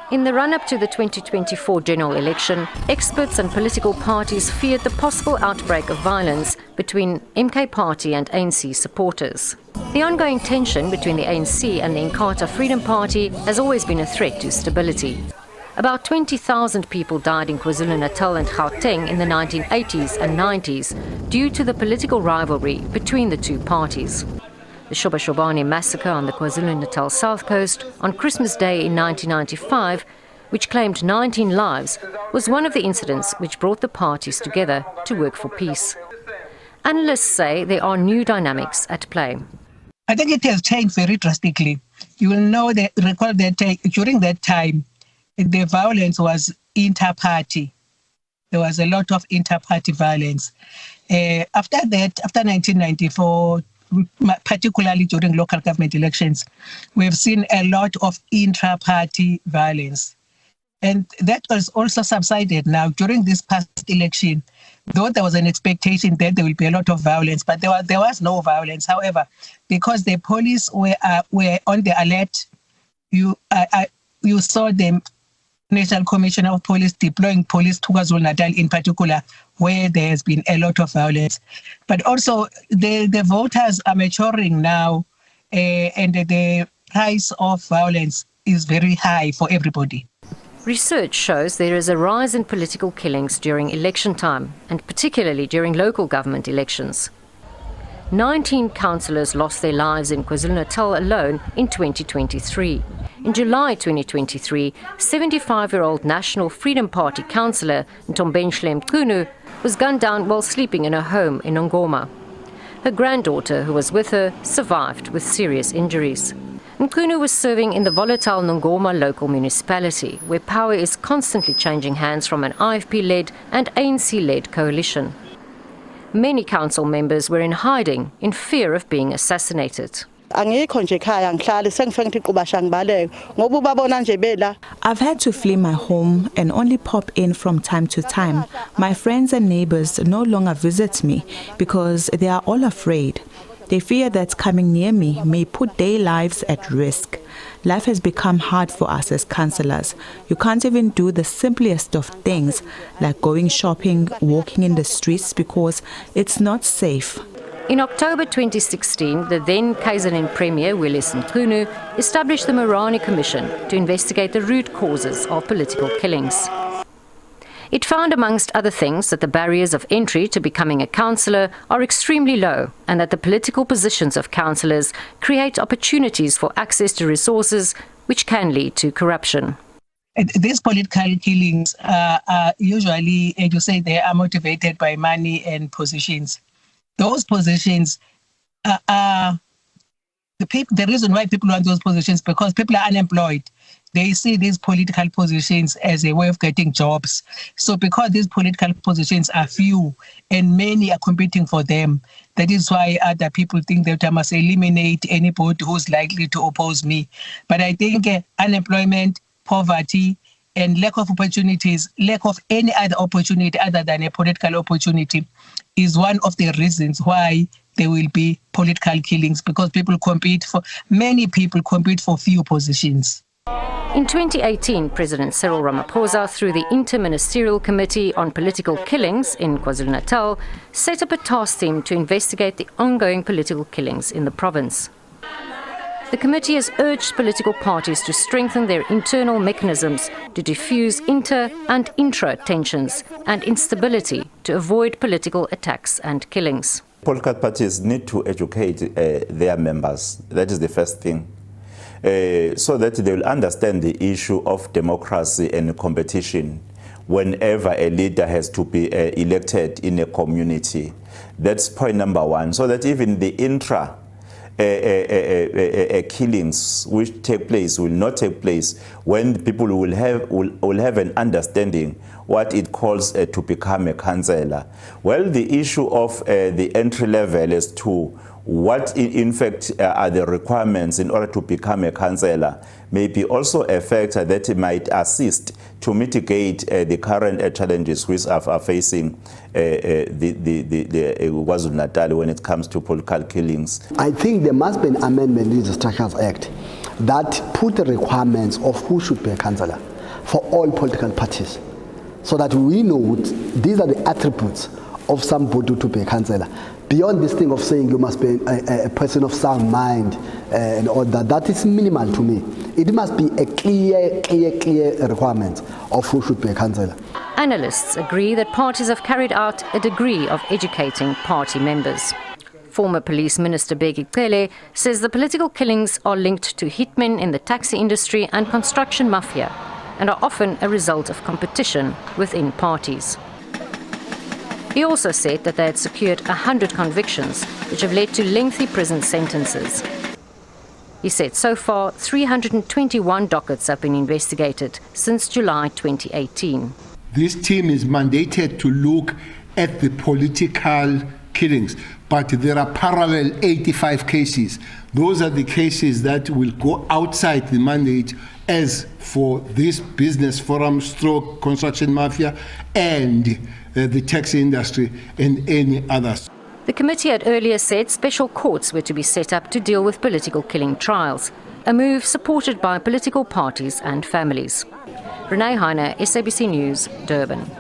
In the run-up to the 2024 general election, experts and political parties feared the possible outbreak of violence between MK Party and ANC supporters. The ongoing tension between the ANC and the Inkatha Freedom Party has always been a threat to stability. About 20,000 people died in KwaZulu-Natal and Gauteng in the 1980s and 90s due to the political rivalry between the two parties. The Shobashobane massacre on the KwaZulu-Natal south coast on Christmas Day in 1995, which claimed 19 lives, was one of the incidents which brought the parties together to work for peace. Analysts say there are new dynamics at play. I think it has changed very drastically. You will recall that during that time, the violence was inter-party. There was a lot of inter-party violence. After that, after 1994, particularly during local government elections, we have seen a lot of intra-party violence. And that was also subsided now. During this past election, though there was an expectation that there will be a lot of violence, but there was no violence. However, because the police were on the alert, you saw the National Commissioner of Police deploying police to KwaZulu-Natal in particular, where there has been a lot of violence. But also the voters are maturing now, and the price of violence is very high for everybody. Research shows there is a rise in political killings during election time, and particularly during local government elections. 19 councillors lost their lives in KwaZulu-Natal alone in 2023. In July 2023, 75-year-old National Freedom Party councillor Ntombenhle Mchunu was gunned down while sleeping in her home in Ngoma. Her granddaughter, who was with her, survived with serious injuries. Mchunu was serving in the volatile Ngoma local municipality, where power is constantly changing hands from an IFP-led and ANC-led coalition. Many council members were in hiding in fear of being assassinated. I've had to flee my home and only pop in from time to time. My friends and neighbors no longer visit me because they are all afraid. They fear that coming near me may put their lives at risk. Life has become hard for us as councillors. You can't even do the simplest of things like going shopping, walking in the streets because it's not safe. In October 2016, the then KwaZulu Premier Willis Mchunu established the Morani Commission to investigate the root causes of political killings. It found, amongst other things, that the barriers of entry to becoming a councillor are extremely low and that the political positions of councillors create opportunities for access to resources which can lead to corruption. These political killings are usually, as you say, they are motivated by money and positions. Those positions are the reason why people want those positions, because people are unemployed. They see these political positions as a way of getting jobs. So because these political positions are few and many are competing for them, that is why other people think that I must eliminate anybody who's likely to oppose me. But I think unemployment, poverty, and lack of opportunities, lack of any other opportunity other than a political opportunity is one of the reasons why there will be political killings, because many people compete for few positions. In 2018, President Cyril Ramaphosa, through the Inter-Ministerial Committee on Political Killings in KwaZulu-Natal, set up a task team to investigate the ongoing political killings in the province. The committee has urged political parties to strengthen their internal mechanisms to diffuse inter- and intra-tensions and instability to avoid political attacks and killings. Political parties need to educate their members. That is the first thing. So that they will understand the issue of democracy and competition whenever a leader has to be elected in a community. That's point number one. So that even the intra killings which take place will not take place when people will have an understanding what it calls to become a councillor. Well, the issue of the entry level as to what in fact are the requirements in order to become a councillor may be also a factor that might assist to mitigate the current challenges which are facing the KwaZulu-Natal when it comes to political killings. I think there must be an amendment in the Structures Act that put the requirements of who should be a councillor for all political parties, so that we know these are the attributes of somebody to be a councillor. Beyond this thing of saying you must be a person of sound mind and all that, that is minimal to me. It must be a clear requirement of who should be a councillor. Analysts agree that parties have carried out a degree of educating party members. Former Police Minister Bheki Cele says the political killings are linked to hitmen in the taxi industry and construction mafia and are often a result of competition within parties. He also said that they had secured 100 convictions, which have led to lengthy prison sentences. He said so far 321 dockets have been investigated since July 2018. This team is mandated to look at the political killings, but there are parallel 85 cases. Those are the cases that will go outside the mandate, as for this business forum stroke construction mafia and the taxi industry and any others. The committee had earlier said special courts were to be set up to deal with political killing trials, a move supported by political parties and families. Renee Heine, SABC News, Durban.